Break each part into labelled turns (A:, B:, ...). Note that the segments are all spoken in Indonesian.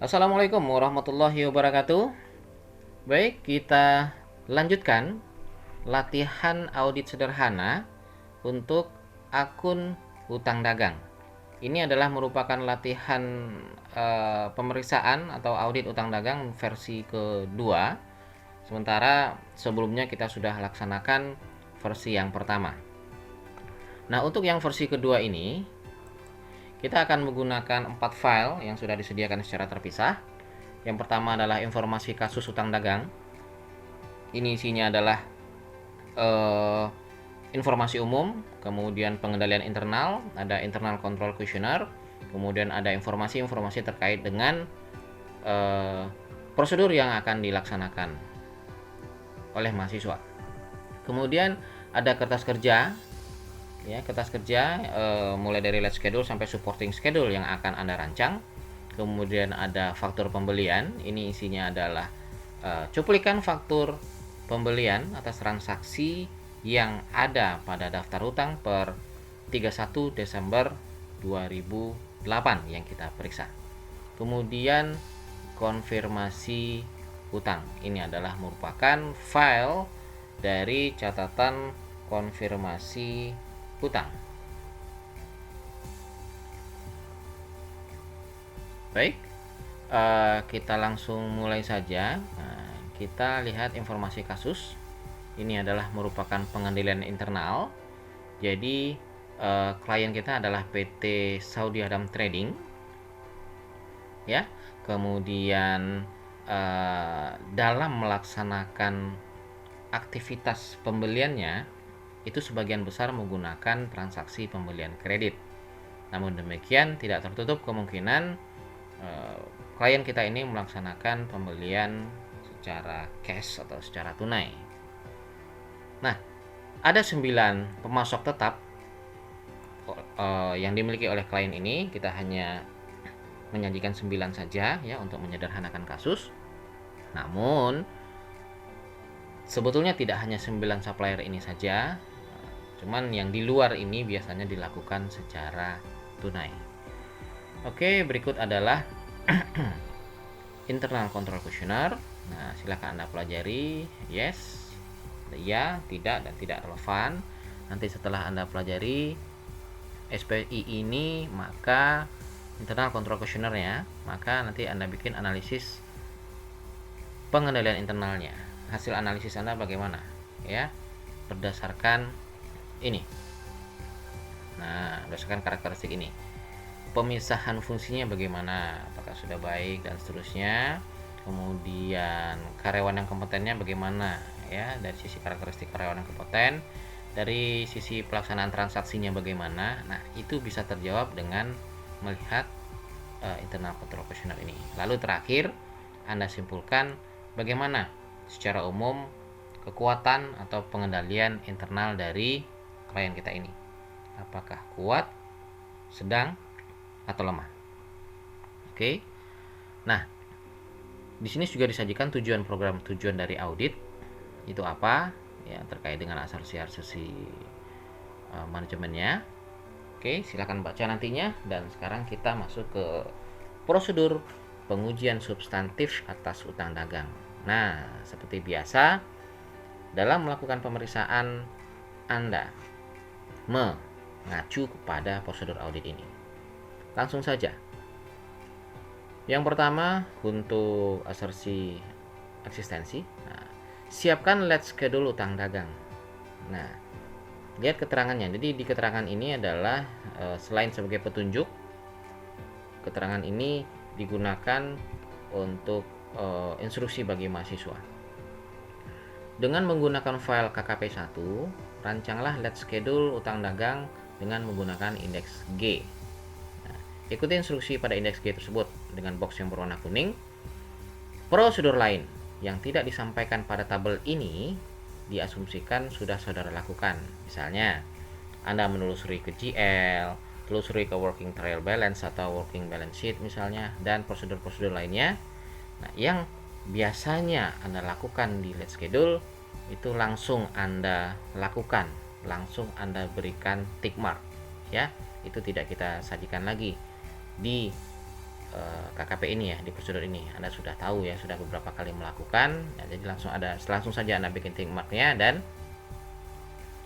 A: Assalamualaikum warahmatullahi wabarakatuh. Baik, kita lanjutkan latihan audit sederhana untuk akun hutang dagang. Ini adalah merupakan latihan pemeriksaan atau audit utang dagang versi kedua. Sementara sebelumnya kita sudah laksanakan versi yang pertama. Nah, untuk yang versi kedua ini kita akan menggunakan 4 file yang sudah disediakan secara terpisah. Yang pertama adalah informasi kasus utang dagang. Ini isinya adalah informasi umum, kemudian pengendalian internal, ada internal control questionnaire, kemudian ada informasi-informasi terkait dengan prosedur yang akan dilaksanakan oleh mahasiswa. Kemudian ada kertas kerja, ya, kertas kerja mulai dari let schedule sampai supporting schedule yang akan Anda rancang. Kemudian ada faktur pembelian, ini isinya adalah cuplikan faktur pembelian atas transaksi yang ada pada daftar hutang per 31 Desember 2008 yang kita periksa. Kemudian konfirmasi hutang, ini adalah merupakan file dari catatan konfirmasi hutang. Baik, kita langsung mulai saja. Nah, kita lihat informasi kasus. Ini adalah merupakan pengendalian internal. Jadi klien kita adalah PT Saudi Adam Trading, ya. Kemudian dalam melaksanakan aktivitas pembeliannya itu sebagian besar menggunakan transaksi pembelian kredit. Namun demikian tidak tertutup kemungkinan klien kita ini melaksanakan pembelian secara cash atau secara tunai. Nah, ada 9 pemasok tetap yang dimiliki oleh klien ini. Kita hanya menyajikan 9 saja ya untuk menyederhanakan kasus. Namun sebetulnya tidak hanya 9 supplier ini saja, cuman yang di luar ini biasanya dilakukan secara tunai. Oke, berikut adalah internal control questionnaire. Nah, silakan Anda pelajari. Yes, ya, tidak, dan tidak relevan. Nanti setelah Anda pelajari SPI ini, maka internal control questionnaire-nya, maka nanti Anda bikin analisis pengendalian internalnya. Hasil analisis Anda bagaimana? Ya, berdasarkan ini. Nah, berdasarkan karakteristik ini. Pemisahan fungsinya bagaimana, apakah sudah baik dan seterusnya. Kemudian karyawan yang kompetennya bagaimana, ya, dari sisi karakteristik karyawan yang kompeten, dari sisi pelaksanaan transaksinya bagaimana. Nah, itu bisa terjawab dengan melihat internal control questionnaire ini. Lalu terakhir Anda simpulkan bagaimana secara umum kekuatan atau pengendalian internal dari klien kita ini, apakah kuat, sedang, atau lemah. Oke. Nah, di sini juga disajikan tujuan program, tujuan dari audit itu apa, ya, terkait dengan asosiasi manajemennya. Oke, silakan baca nantinya. Dan sekarang kita masuk ke prosedur pengujian substantif atas utang dagang. Nah, seperti biasa dalam melakukan pemeriksaan Anda mengacu kepada prosedur audit ini. Langsung saja. Yang pertama untuk asersi eksistensi. Nah, siapkan let schedule utang dagang. Nah, lihat keterangannya. Jadi di keterangan ini adalah selain sebagai petunjuk, keterangan ini digunakan untuk instruksi bagi mahasiswa. Dengan menggunakan file KKP1, rancanglah let schedule utang dagang dengan menggunakan indeks G. Ikuti instruksi pada indeks G tersebut dengan box yang berwarna kuning. Prosedur lain yang tidak disampaikan pada tabel ini diasumsikan sudah saudara lakukan. Misalnya, Anda menelusuri ke GL, telusuri ke working trial balance atau working balance sheet misalnya, dan prosedur-prosedur lainnya. Nah, yang biasanya Anda lakukan di let schedule itu langsung Anda lakukan, langsung Anda berikan tick mark, ya. Itu tidak kita sajikan lagi di KKP ini ya, di prosedur ini Anda sudah tahu ya, sudah beberapa kali melakukan. Nah, jadi langsung saja Anda bikin tick marknya dan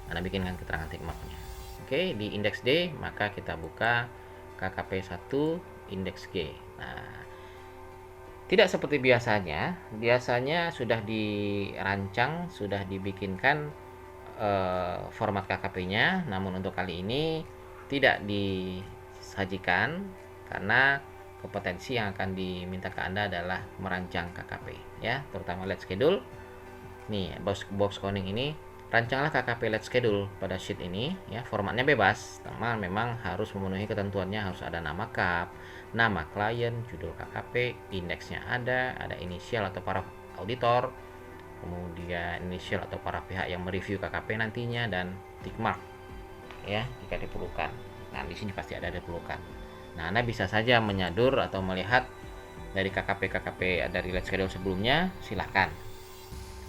A: Anda bikinkan keterangan tick marknya. Oke, di indeks D maka kita buka KKP 1 indeks G. Nah, tidak seperti biasanya sudah dirancang, sudah dibikinkan format KKP-nya, namun untuk kali ini tidak disajikan karena kompetensi yang akan diminta ke Anda adalah merancang KKP ya, terutama Let's Schedule. Nih, box coding ini, rancanglah KKP Let's Schedule pada sheet ini ya, formatnya bebas, teman memang harus memenuhi ketentuannya, harus ada nama CAP, nama klien, judul KKP, indeksnya ada inisial atau para auditor, kemudian inisial atau para pihak yang mereview KKP nantinya, dan tick mark ya jika diperlukan. Nah, di sini pasti ada diperlukan. Nah, Anda bisa saja menyadur atau melihat dari KKP dari Let's Schedule sebelumnya, silahkan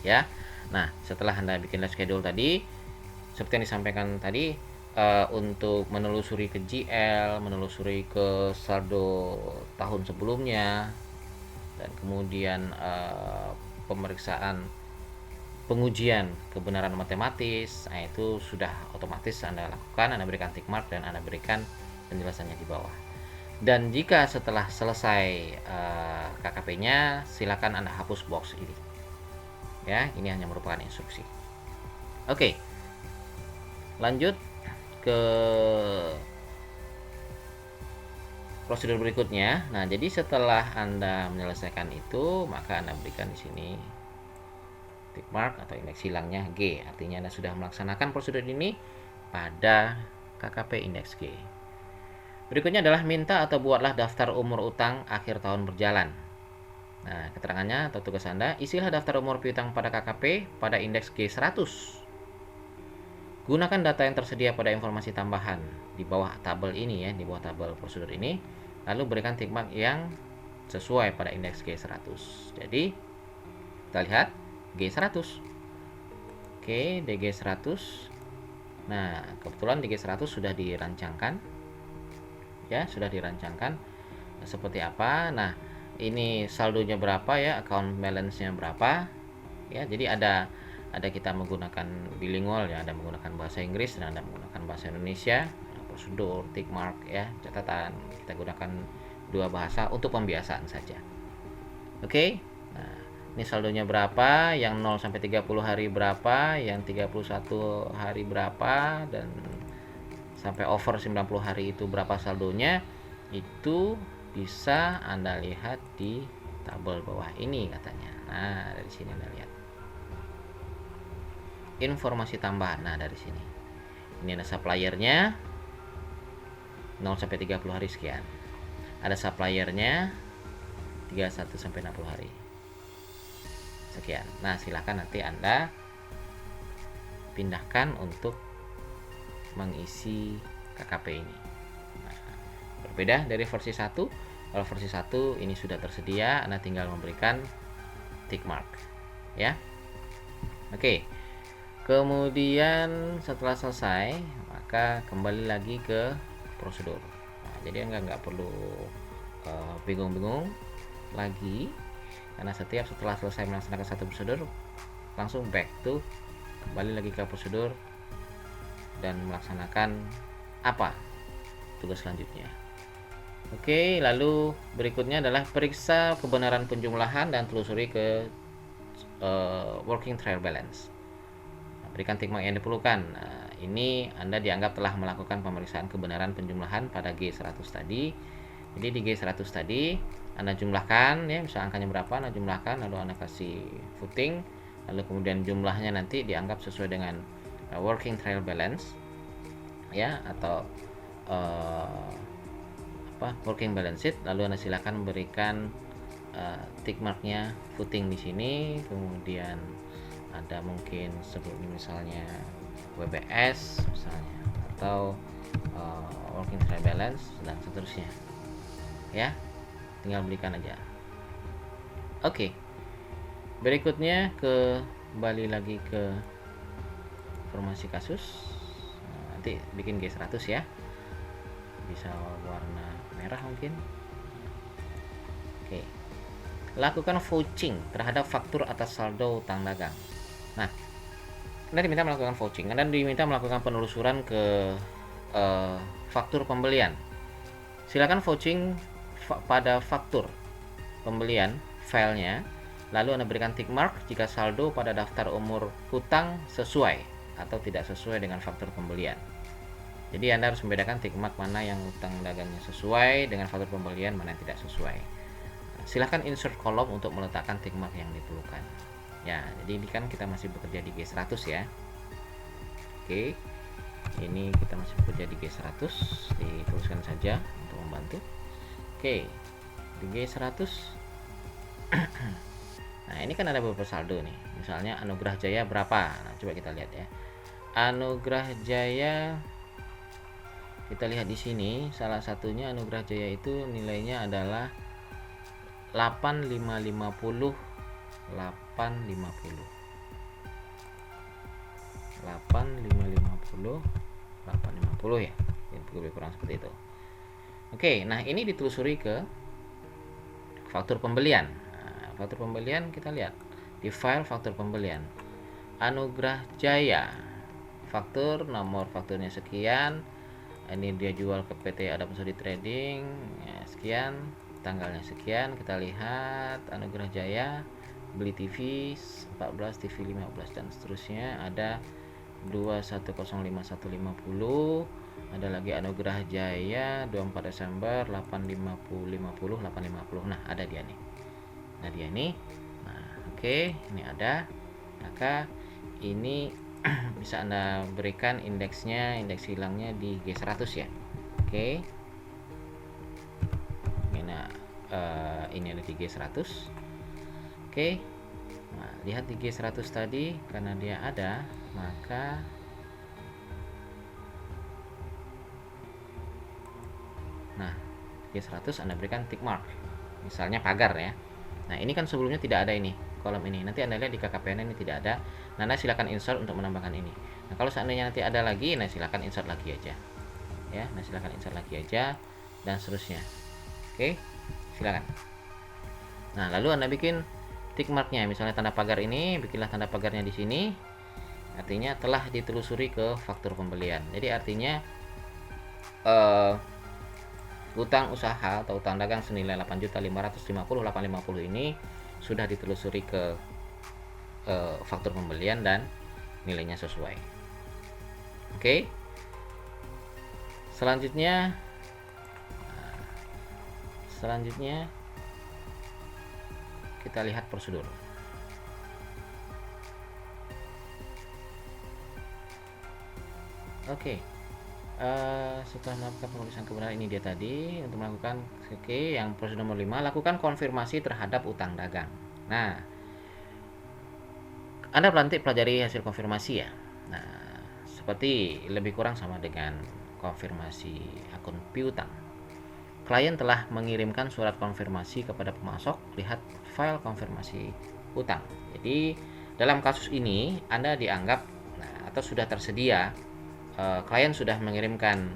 A: ya. Nah, setelah Anda bikin Let's Schedule tadi, seperti yang disampaikan tadi, untuk menelusuri ke GL, menelusuri ke saldo tahun sebelumnya, dan kemudian pemeriksaan pengujian kebenaran matematis, nah itu sudah otomatis Anda lakukan, Anda berikan tick mark dan Anda berikan penjelasannya di bawah. Dan jika setelah selesai KKP-nya, silakan Anda hapus box ini. Ya, ini hanya merupakan instruksi. Oke. Lanjut ke prosedur berikutnya. Nah, jadi setelah Anda menyelesaikan itu, maka Anda berikan di sini tick mark atau indeks hilangnya G. Artinya Anda sudah melaksanakan prosedur ini pada KKP indeks G. Berikutnya adalah minta atau buatlah daftar umur utang akhir tahun berjalan. Nah, keterangannya atau tugas Anda, isilah daftar umur piutang pada KKP pada indeks G100. Gunakan data yang tersedia pada informasi tambahan di bawah tabel ini ya, di bawah tabel prosedur ini, lalu berikan tick mark yang sesuai pada indeks G100. Jadi, kita lihat G100. Oke, DG100. Nah, kebetulan DG100 sudah dirancangkan. Ya, sudah dirancangkan seperti apa. Nah, ini saldonya berapa ya, account balance-nya berapa ya. Jadi ada kita menggunakan bilingual ya, ada menggunakan bahasa Inggris dan ada menggunakan bahasa Indonesia. Nah, prosedur, tick mark ya, catatan, kita gunakan dua bahasa untuk pembiasaan saja. Oke. Nah, ini saldonya berapa, yang 0 sampai 30 hari berapa, yang 31 hari berapa, dan sampai over 90 hari itu berapa saldonya, itu bisa Anda lihat di tabel bawah ini katanya. Nah, dari sini Anda lihat informasi tambahan. Nah, dari sini ini ada suppliernya 0 sampai 30 hari sekian, ada suppliernya 31 sampai 60 hari sekian. Nah, silakan nanti Anda pindahkan untuk mengisi KKP ini. Nah, berbeda dari versi 1. Kalau versi 1 ini sudah tersedia, Anda tinggal memberikan tick mark ya. Oke. Kemudian setelah selesai, maka kembali lagi ke prosedur. Nah, jadi nggak perlu bingung-bingung lagi, karena setelah selesai melaksanakan satu prosedur, langsung back to kembali lagi ke prosedur dan melaksanakan apa tugas selanjutnya. Oke, lalu berikutnya adalah periksa kebenaran penjumlahan dan telusuri ke working trial balance. Nah, berikan tick mark yang diperlukan. Nah, ini Anda dianggap telah melakukan pemeriksaan kebenaran penjumlahan pada G100 tadi. Jadi di G100 tadi Anda jumlahkan ya, misal angkanya berapa, Anda jumlahkan, lalu Anda kasih footing, lalu kemudian jumlahnya nanti dianggap sesuai dengan working trial balance ya, atau working balance sheet. Lalu Anda silakan berikan tick marknya footing di sini, kemudian ada mungkin sebelumnya misalnya WBS misalnya, atau working trial balance dan seterusnya ya, tinggal berikan aja. Oke, berikutnya kembali lagi ke informasi kasus. Nanti bikin G100 ya, bisa warna merah mungkin. Oke. Lakukan vouching terhadap faktur atas saldo utang dagang. Nah, Anda diminta melakukan vouching. Anda diminta melakukan penelusuran ke faktur pembelian. Silakan vouching pada faktur pembelian filenya, lalu Anda berikan tick mark jika saldo pada daftar umur hutang sesuai atau tidak sesuai dengan faktur pembelian. Jadi Anda harus membedakan tick mark mana yang utang dagangnya sesuai dengan faktur pembelian, mana yang tidak sesuai. Silahkan insert kolom untuk meletakkan tick mark yang diperlukan. Ya, jadi ini kan kita masih bekerja di G100 ya. Oke. Ini kita masih bekerja di G100, dituliskan saja untuk membantu. Oke. Di G100. Nah, ini kan ada beberapa saldo nih. Misalnya Anugerah Jaya berapa? Nah, coba kita lihat ya. Anugerah Jaya, kita lihat di sini, salah satunya Anugerah Jaya itu nilainya adalah 8550 ya, lebih kurang seperti itu. Oke, nah ini ditelusuri ke faktur pembelian. Nah, faktur pembelian kita lihat di file faktur pembelian Anugerah Jaya, faktur, nomor fakturnya sekian, ini dia jual ke PT Adam Sudi Trading ya, sekian, tanggalnya sekian. Kita lihat Anugerah Jaya beli TV 14, TV 15 dan seterusnya. Ada 2105 ada lagi Anugerah Jaya 24 Desember 850 850. Nah, ada dia nih. Nah, dia nih. Nah, oke, ini ada. Maka ini bisa Anda berikan indeksnya, indeks hilangnya di G100 ya. Oke. Ini ada di G100. Oke. Nah, lihat di G100 tadi, karena dia ada, maka G100 Anda berikan tick mark. Misalnya pagar ya. Nah, ini kan sebelumnya tidak ada ini, kolom ini. Nanti Anda lihat di KKPN ini tidak ada. Nah, Anda silakan insert untuk menambahkan ini. Nah, kalau seandainya nanti ada lagi, nah silakan insert lagi aja. Ya, nah silakan insert lagi aja dan seterusnya. Oke, silakan. Nah, lalu Anda bikin tick marknya, misalnya tanda pagar ini, bikinlah tanda pagarnya di sini. Artinya telah ditelusuri ke faktur pembelian. Jadi artinya utang usaha atau utang dagang senilai 8.550.850 ini sudah ditelusuri ke faktur pembelian dan nilainya sesuai. Oke. Selanjutnya kita lihat prosedur. Oke. Setelah melakukan penulisan kebenaran, ini dia tadi untuk melakukan yang prosedur nomor 5, lakukan konfirmasi terhadap utang dagang. Nah, Anda nanti pelajari hasil konfirmasi ya. Nah, seperti lebih kurang sama dengan konfirmasi akun piutang. Klien telah mengirimkan surat konfirmasi kepada pemasok, lihat file konfirmasi utang. Jadi dalam kasus ini Anda dianggap atau sudah tersedia, klien sudah mengirimkan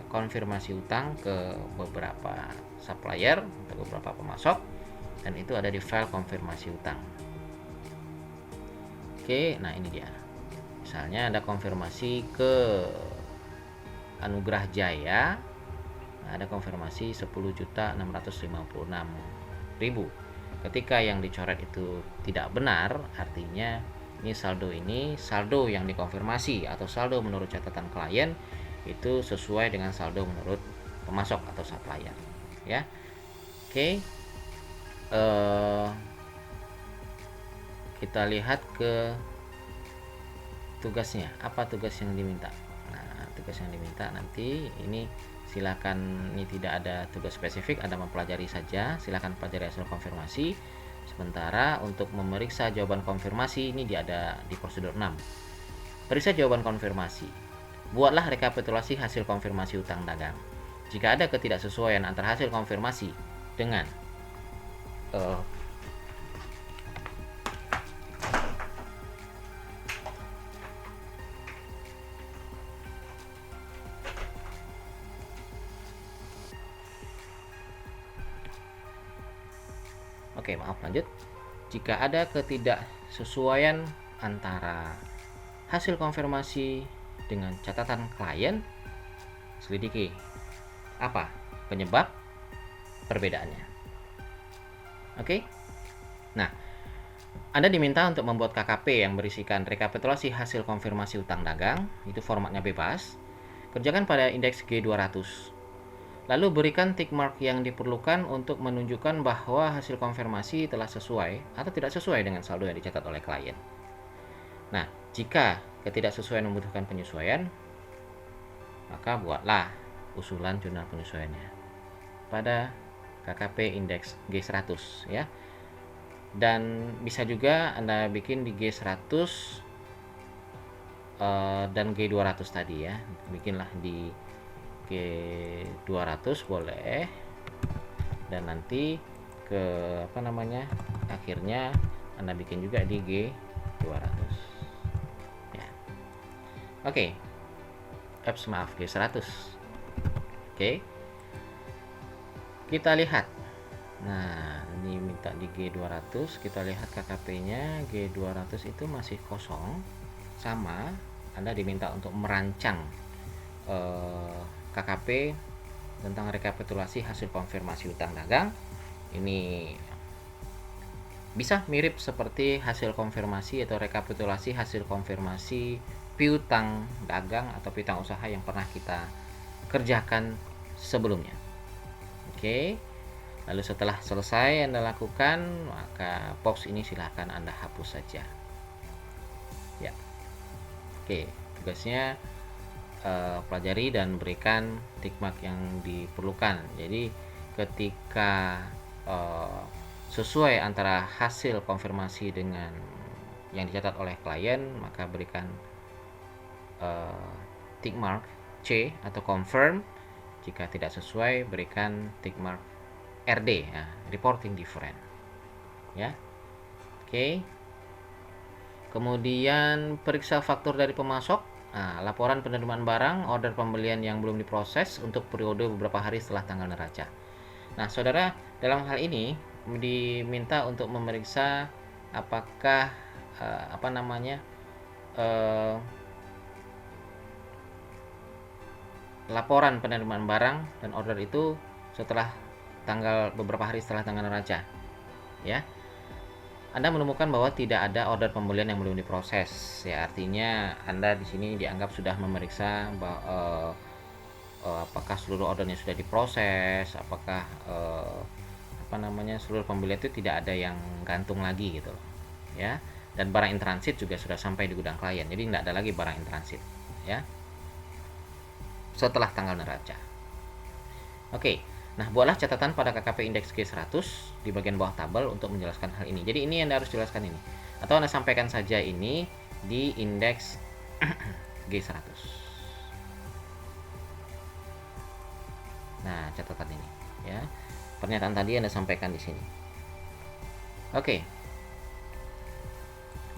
A: konfirmasi utang ke beberapa supplier atau beberapa pemasok, dan itu ada di file konfirmasi utang. Oke, nah ini dia. Misalnya ada konfirmasi ke Anugerah Jaya, ada konfirmasi 10.656.000. Ketika yang dicoret itu tidak benar, artinya ini saldo yang dikonfirmasi atau saldo menurut catatan klien itu sesuai dengan saldo menurut pemasok atau supplier ya. Oke. Kita lihat ke tugasnya. Apa tugas yang diminta? Nah, tugas yang diminta nanti ini silakan, ini tidak ada tugas spesifik, Anda mempelajari saja. Silakan pelajari hasil konfirmasi. Sementara untuk memeriksa jawaban konfirmasi ini ada di prosedur 6. Periksa jawaban konfirmasi. Buatlah rekapitulasi hasil konfirmasi utang dagang. Jika ada ketidaksesuaian antara hasil konfirmasi dengan Oke, maaf, lanjut. Jika ada ketidaksesuaian antara hasil konfirmasi dengan catatan klien, selidiki apa penyebab perbedaannya. Oke. Nah, Anda diminta untuk membuat KKP yang berisikan rekapitulasi hasil konfirmasi utang dagang, itu formatnya bebas. Kerjakan pada indeks G200. Lalu berikan tick mark yang diperlukan untuk menunjukkan bahwa hasil konfirmasi telah sesuai atau tidak sesuai dengan saldo yang dicatat oleh klien. Nah, jika ketidaksesuaian membutuhkan penyesuaian, maka buatlah usulan jurnal penyesuaiannya pada KKP indeks G100 ya. Dan bisa juga Anda bikin di G100 dan G200 tadi ya. Bikinlah di G200 boleh, dan nanti ke akhirnya Anda bikin juga di G200 ya. Oke. Maaf, G100. Oke. Kita lihat. Nah, ini minta di G200, kita lihat KKP-nya. G200 itu masih kosong. Sama, Anda diminta untuk merancang KKP tentang rekapitulasi hasil konfirmasi utang dagang. Ini bisa mirip seperti hasil konfirmasi atau rekapitulasi hasil konfirmasi piutang dagang atau piutang usaha yang pernah kita kerjakan sebelumnya. Oke. Lalu setelah selesai Anda lakukan, maka box ini silahkan Anda hapus saja. Ya. Oke, tugasnya pelajari dan berikan tick mark yang diperlukan. Jadi ketika sesuai antara hasil konfirmasi dengan yang dicatat oleh klien, maka berikan tick mark C atau confirm. Jika tidak sesuai, berikan tick mark RD ya, reporting different ya. Oke. Kemudian periksa faktur dari pemasok. Nah, laporan penerimaan barang, order pembelian yang belum diproses untuk periode beberapa hari setelah tanggal neraca. Nah, saudara, dalam hal ini diminta untuk memeriksa apakah laporan penerimaan barang dan order itu setelah beberapa hari setelah tanggal neraca ya. Anda menemukan bahwa tidak ada order pembelian yang belum diproses ya, artinya Anda di sini dianggap sudah memeriksa bahwa apakah seluruh ordernya sudah diproses, apakah seluruh pembelian itu tidak ada yang gantung lagi gitu loh ya. Dan barang in transit juga sudah sampai di gudang klien, jadi tidak ada lagi barang in transit ya setelah tanggal neraca. Oke. Nah, buatlah catatan pada KKP indeks G100 di bagian bawah tabel untuk menjelaskan hal ini. Jadi ini Anda harus jelaskan ini. Atau Anda sampaikan saja ini di indeks G100. Nah, catatan ini ya. Pernyataan tadi Anda sampaikan di sini. Oke.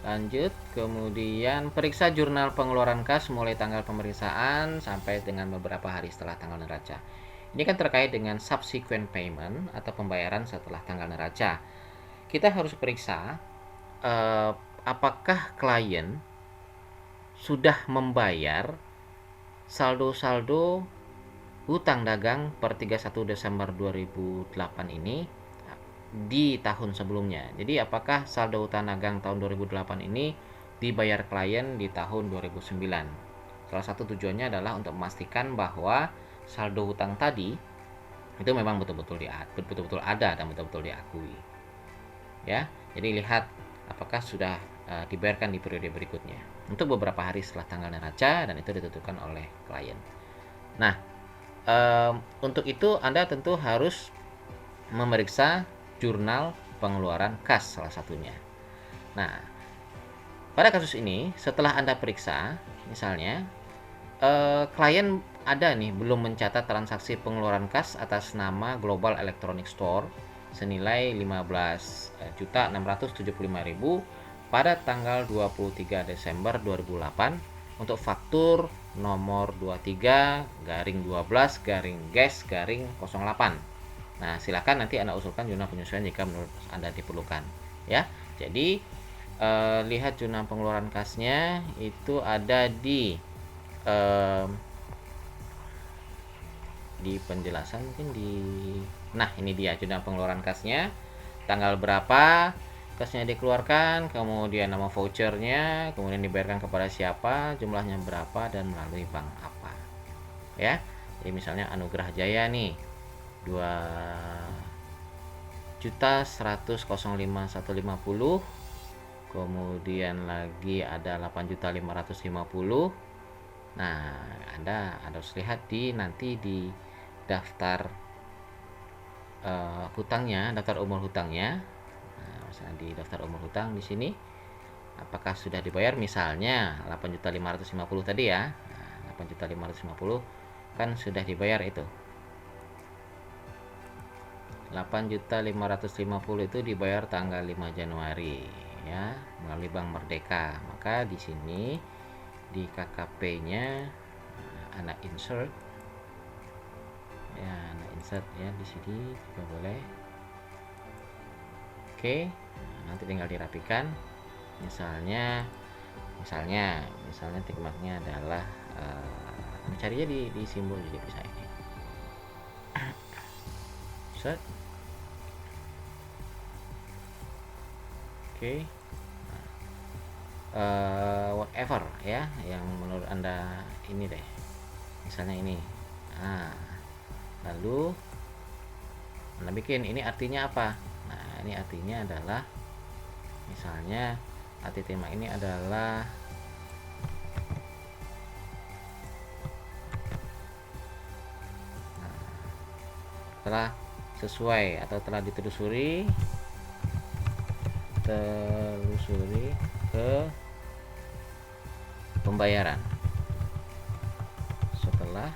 A: Lanjut, kemudian periksa jurnal pengeluaran kas mulai tanggal pemeriksaan sampai dengan beberapa hari setelah tanggal neraca. Ini kan terkait dengan subsequent payment atau pembayaran setelah tanggal neraca. Kita harus periksa apakah klien sudah membayar saldo-saldo hutang dagang per 31 Desember 2008 ini di tahun sebelumnya. Jadi apakah saldo hutang dagang tahun 2008 ini dibayar klien di tahun 2009. Salah satu tujuannya adalah untuk memastikan bahwa saldo hutang tadi itu memang betul-betul ada dan betul-betul diakui ya. Jadi lihat apakah sudah dibayarkan di periode berikutnya untuk beberapa hari setelah tanggal neraca, dan itu ditentukan oleh klien. Nah, untuk itu Anda tentu harus memeriksa jurnal pengeluaran kas salah satunya. Nah, pada kasus ini setelah Anda periksa, misalnya klien ada nih belum mencatat transaksi pengeluaran kas atas nama Global Electronic Store senilai 15.675.000 pada tanggal 23 Desember 2008 untuk faktur nomor 23/12/gas/08. Nah, silakan nanti Anda usulkan jurnal penyesuaian jika menurut Anda diperlukan, ya. Jadi lihat jurnal pengeluaran kasnya itu ada di penjelasan, mungkin nah ini dia jurnal pengeluaran kasnya, tanggal berapa kasnya dikeluarkan, kemudian nama vouchernya, kemudian dibayarkan kepada siapa, jumlahnya berapa, dan melalui bank apa, ya. Jadi misalnya Anugerah Jaya nih 2.100.005.150, kemudian lagi ada 8.550. Nah, Anda harus lihat nanti di daftar hutangnya, daftar umur hutangnya. Nah, misalnya di daftar umur hutang di sini apakah sudah dibayar, misalnya 8.550 tadi ya. Nah, 8.550 kan sudah dibayar itu. 8.550 itu dibayar tanggal 5 Januari ya, melalui Bank Merdeka. Maka di sini di KKP-nya Anda insert ya, Anda insert ya di sini juga boleh. Oke, nanti tinggal dirapikan. Misalnya tikmarknya adalah mencarinya di simbol juga bisa ini. Set. Oke. Whatever ya yang menurut Anda ini deh, misalnya ini. Nah, lalu Anda bikin ini artinya apa. Nah, ini artinya adalah, misalnya arti tema ini adalah telah sesuai atau telah ditelusuri ke pembayaran setelah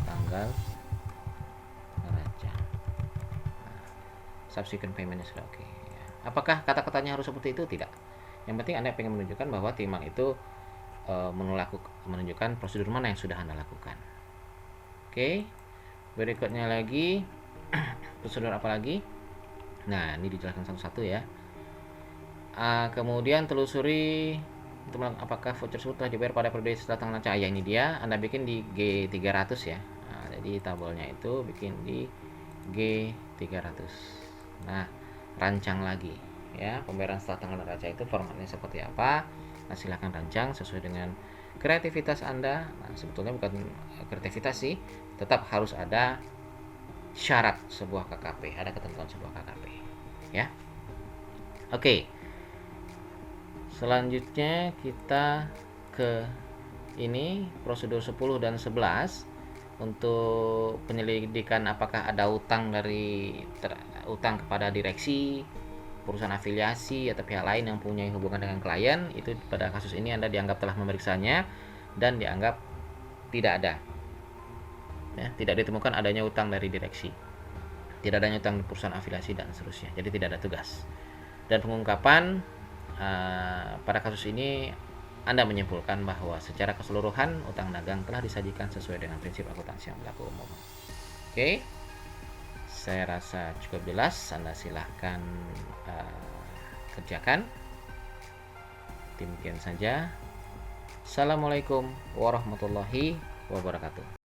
A: tanggal neraca. Subsequent payment sudah oke. Apakah kata-katanya harus seperti itu? Tidak. Yang penting Anda ingin menunjukkan bahwa timbang itu menunjukkan prosedur mana yang sudah Anda lakukan. Oke. Berikutnya lagi prosedur apa lagi? Nah, ini dijelaskan satu-satu ya. Kemudian telusuri apakah voucher tersebut telah dibayar pada periode setelah tanggal neraca. Ya, ini dia. Anda bikin di G300 ya. Nah, jadi tabelnya itu bikin di G300. Nah, rancang lagi ya, pembayaran setelah tanggal neraca itu formatnya seperti apa. Nah, silahkan rancang sesuai dengan kreativitas Anda. Nah, sebetulnya bukan kreativitas sih, tetap harus ada syarat sebuah KKP, ada ketentuan sebuah KKP ya. Oke. Selanjutnya kita ke ini prosedur 10 dan 11 untuk penyelidikan apakah ada utang utang kepada direksi, perusahaan afiliasi atau pihak lain yang punya hubungan dengan klien. Itu pada kasus ini Anda dianggap telah memeriksanya dan dianggap tidak ada ya, tidak ditemukan adanya utang dari direksi, tidak adanya utang di perusahaan afiliasi dan seterusnya. Jadi tidak ada tugas. Dan pengungkapan pada kasus ini Anda menyimpulkan bahwa secara keseluruhan utang dagang telah disajikan sesuai dengan prinsip akuntansi yang berlaku umum. Oke, saya rasa cukup jelas. Anda silahkan kerjakan. Demikian saja. Assalamualaikum warahmatullahi wabarakatuh.